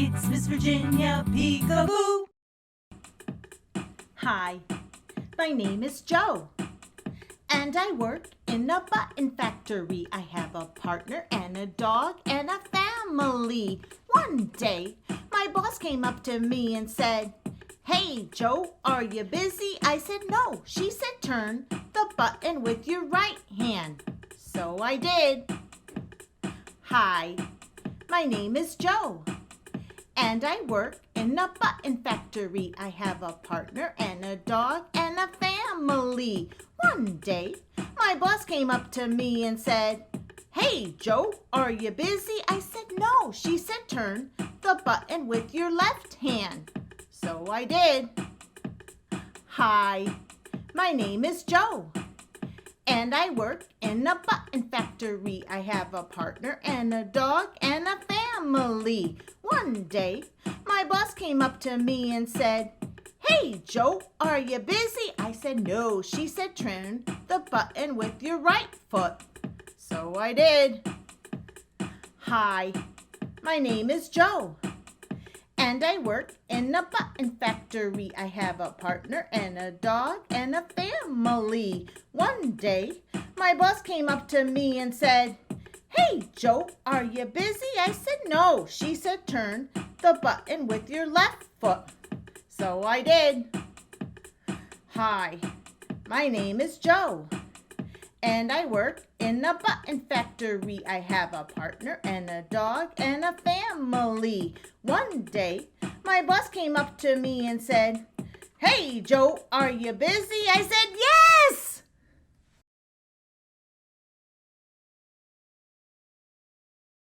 It's Miss Virginia Peekaboo. Hi, my name is Joe, and I work in a button factory. I have a partner and a dog and a family. One day, my boss came up to me and said, "Hey, Joe, are you busy?" I said, "No." She said, "Turn the button with your right hand." So I did. Hi, my name is Joe, and I work in a button factory. I have a partner and a dog and a family. One day, my boss came up to me and said, "Hey, Joe, are you busy?" I said, "No." She said, "Turn the button with your left hand." So I did. Hi, my name is Joe, and I work in a button factory. I have a partner and a dog and a family. One day, my boss came up to me and said, "Hey, Joe, are you busy?" I said, "No." She said, "Turn the button with your right foot." So I did. Hi, my name is Joe, and I work in a button factory. I have a partner and a dog and a family. One day, my boss came up to me and said, "Hey, Joe, are you busy?" I said, "No." She said, "Turn the button with your left foot." So I did. Hi, my name is Joe, and I work in a button factory. I have a partner and a dog and a family. One day, my boss came up to me and said, "Hey, Joe, are you busy?" I said, "Yes!"